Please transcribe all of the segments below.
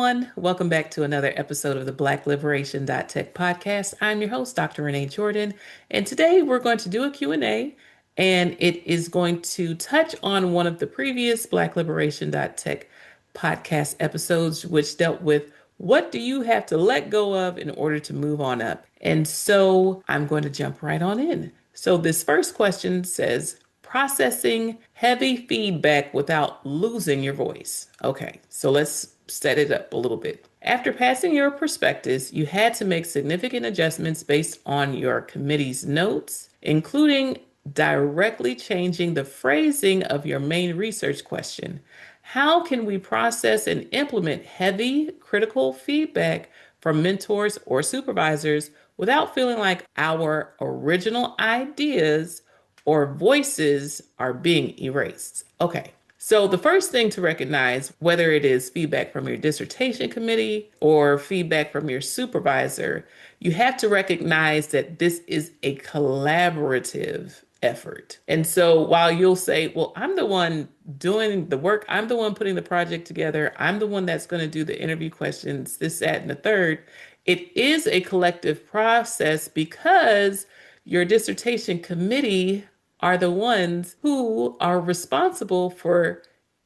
everyone. Welcome back to another episode of the Black Liberation Tech podcast. I'm your host, Dr. Renée Jordan, and today we're going to do a Q&A, and it is going to touch on one of the previous Black Liberation Tech podcast episodes, which dealt with what do you have to let go of in order to move on up? And so I'm going to jump right on in. So this first question says, processing heavy feedback without losing your voice. Okay, so let's set it up a little bit. After passing your prospectus, you had to make significant adjustments based on your committee's notes, including directly changing the phrasing of your main research question. How can we process and implement heavy critical feedback from mentors or supervisors without feeling like our original ideas or voices are being erased? Okay, so the first thing to recognize, whether it is feedback from your dissertation committee or feedback from your supervisor, you have to recognize that this is a collaborative effort. And so while you'll say, well, I'm the one doing the work, I'm the one putting the project together, I'm the one that's going to do the interview questions, this, that, and the third, it is a collective process because your dissertation committee are the ones who are responsible for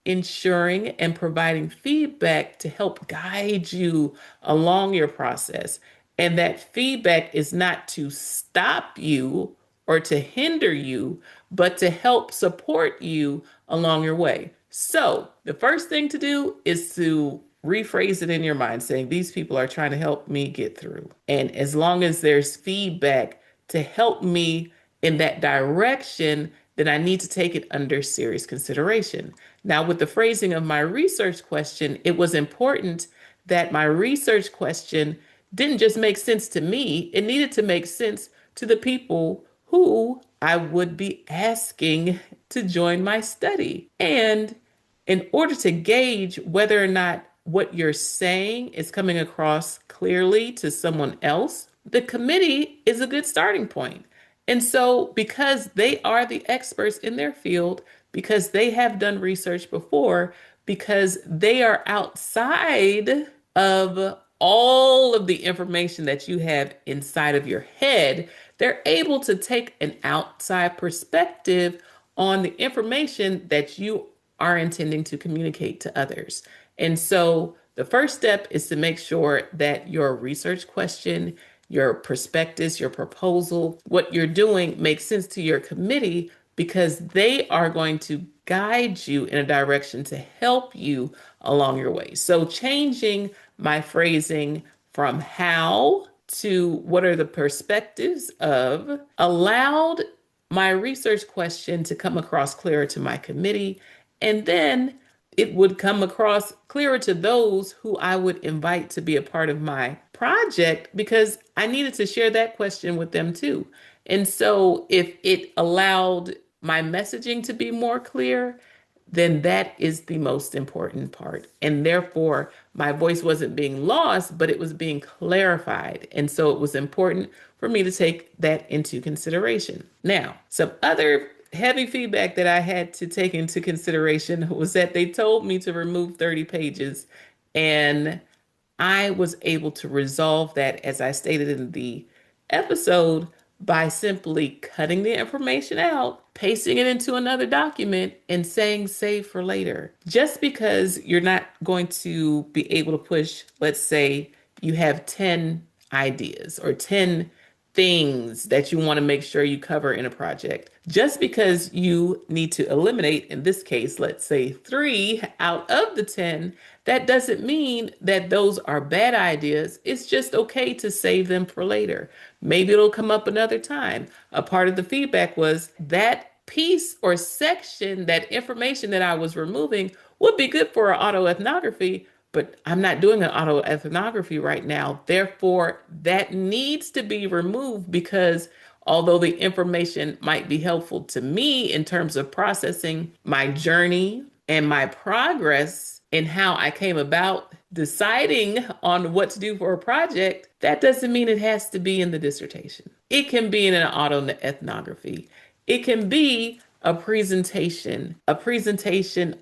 ensuring and providing feedback to help guide you along your process. And that feedback is not to stop you or to hinder you, but to help support you along your way. So the first thing to do is to rephrase it in your mind, saying these people are trying to help me get through. And as long as there's feedback to help me in that direction, then I need to take it under serious consideration. Now, with the phrasing of my research question, it was important that my research question didn't just make sense to me, it needed to make sense to the people who I would be asking to join my study. And in order to gauge whether or not what you're saying is coming across clearly to someone else, the committee is a good starting point. And so, because they are the experts in their field, because they have done research before, because they are outside of all of the information that you have inside of your head, they're able to take an outside perspective on the information that you are intending to communicate to others. And so the first step is to make sure that your research question, your prospectus, your proposal, what you're doing makes sense to your committee because they are going to guide you in a direction to help you along your way. So changing my phrasing from how to what are the perspectives of allowed my research question to come across clearer to my committee. And then it would come across clearer to those who I would invite to be a part of my project because I needed to share that question with them too. And so if it allowed my messaging to be more clear, then that is the most important part. And therefore, my voice wasn't being lost, but it was being clarified. And so it was important for me to take that into consideration. Now, some other heavy feedback that I had to take into consideration was that they told me to remove 30 pages. And I was able to resolve that, as I stated in the episode, by simply cutting the information out, pasting it into another document, and saying save for later. Just because you're not going to be able to push, let's say you have 10 ideas or 10 things that you want to make sure you cover in a project. Just because you need to eliminate, in this case, let's say 3 out of the 10, that doesn't mean that those are bad ideas. It's just okay to save them for later. Maybe it'll come up another time. A part of the feedback was that piece or section, that information that I was removing would be good for an autoethnography, but I'm not doing an autoethnography right now. Therefore, that needs to be removed because although the information might be helpful to me in terms of processing my journey and my progress in how I came about deciding on what to do for a project, that doesn't mean it has to be in the dissertation. It can be in an autoethnography. It can be a presentation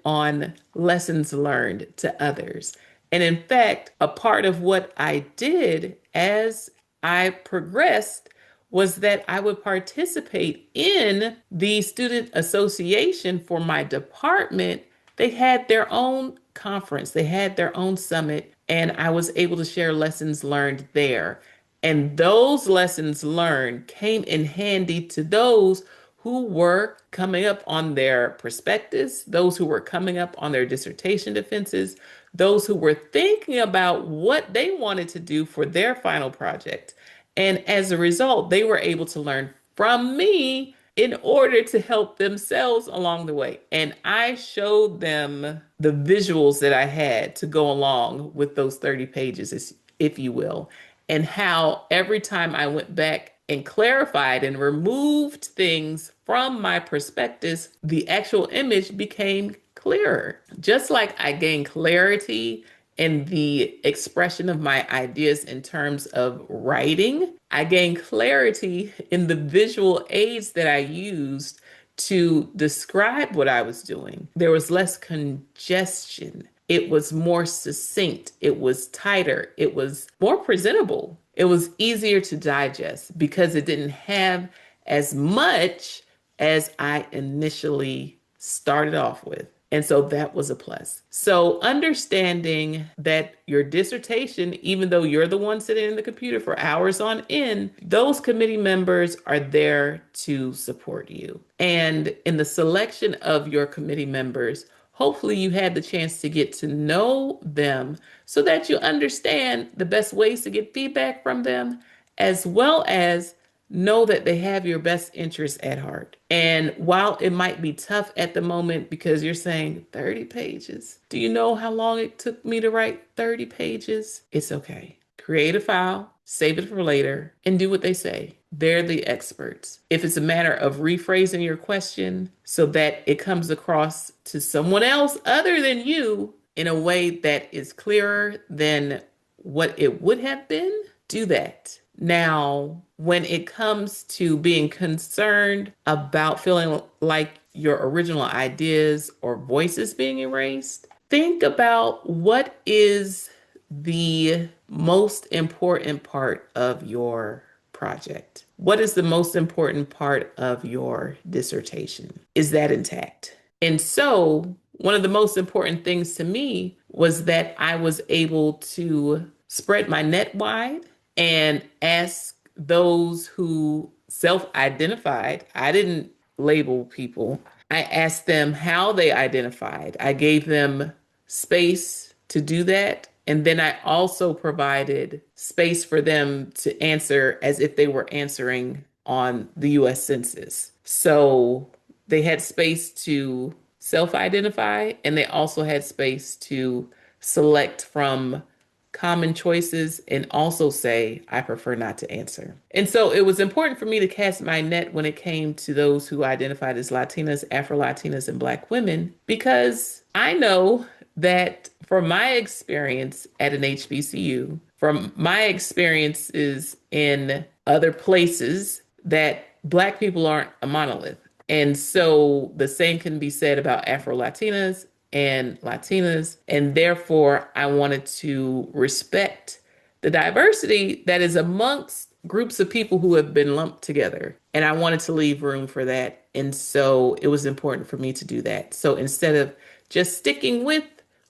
on lessons learned to others. And in fact, a part of what I did as I progressed was that I would participate in the student association for my department. They had their own conference, they had their own summit, and I was able to share lessons learned there. And those lessons learned came in handy to those who were coming up on their prospectus, those who were coming up on their dissertation defenses, those who were thinking about what they wanted to do for their final project. And as a result, they were able to learn from me in order to help themselves along the way. And I showed them the visuals that I had to go along with those 30 pages, if you will, and how every time I went back and clarified and removed things from my prospectus, the actual image became clearer. Just like I gained clarity in the expression of my ideas in terms of writing, I gained clarity in the visual aids that I used to describe what I was doing. There was less congestion. It was more succinct. It was tighter. It was more presentable. It was easier to digest because it didn't have as much as I initially started off with. And so that was a plus. So understanding that your dissertation, even though you're the one sitting in the computer for hours on end, those committee members are there to support you. And in the selection of your committee members, hopefully you had the chance to get to know them so that you understand the best ways to get feedback from them, as well as know that they have your best interests at heart. And while it might be tough at the moment because you're saying 30 pages, do you know how long it took me to write 30 pages? It's okay. Create a file, save it for later, and do what they say. They're the experts. If it's a matter of rephrasing your question so that it comes across to someone else other than you in a way that is clearer than what it would have been, do that. Now, when it comes to being concerned about feeling like your original ideas or voices being erased, think about what is the most important part of your project. What is the most important part of your dissertation? Is that intact? And so, one of the most important things to me was that I was able to spread my net wide and ask those who self-identified. I didn't label people. I asked them how they identified. I gave them space to do that. And then I also provided space for them to answer as if they were answering on the US Census. So they had space to self-identify, and they also had space to select from common choices and also say, I prefer not to answer. And so it was important for me to cast my net when it came to those who identified as Latinas, Afro-Latinas, and Black women, because I know that from my experience at an HBCU, from my experiences in other places, that Black people aren't a monolith. And so the same can be said about Afro-Latinas and Latinas. And therefore, I wanted to respect the diversity that is amongst groups of people who have been lumped together. And I wanted to leave room for that. And so it was important for me to do that. So instead of just sticking with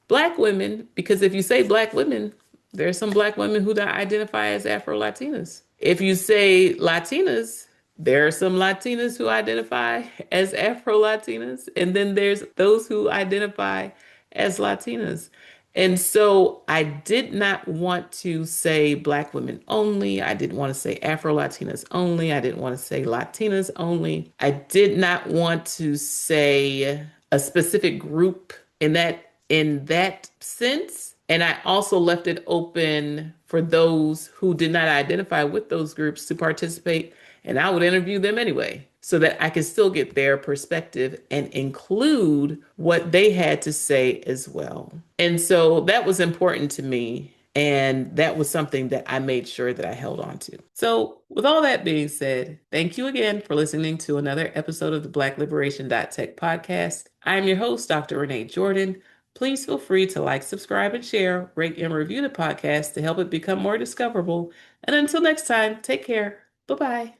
Black women, because if you say Black women, there are some Black women who identify as Afro-Latinas. If you say Latinas, there are some Latinas who identify as Afro-Latinas, and then there's those who identify as Latinas. And so I did not want to say Black women only. I didn't want to say Afro-Latinas only. I didn't want to say Latinas only. I did not want to say a specific group in that sense. And I also left it open for those who did not identify with those groups to participate, and I would interview them anyway so that I could still get their perspective and include what they had to say as well. And so that was important to me. And that was something that I made sure that I held on to. So with all that being said, thank you again for listening to another episode of the Black Liberation Tech podcast. I'm your host, Dr. Renée Jordan. Please feel free to like, subscribe, and share, rate, and review the podcast to help it become more discoverable. And until next time, take care. Bye bye.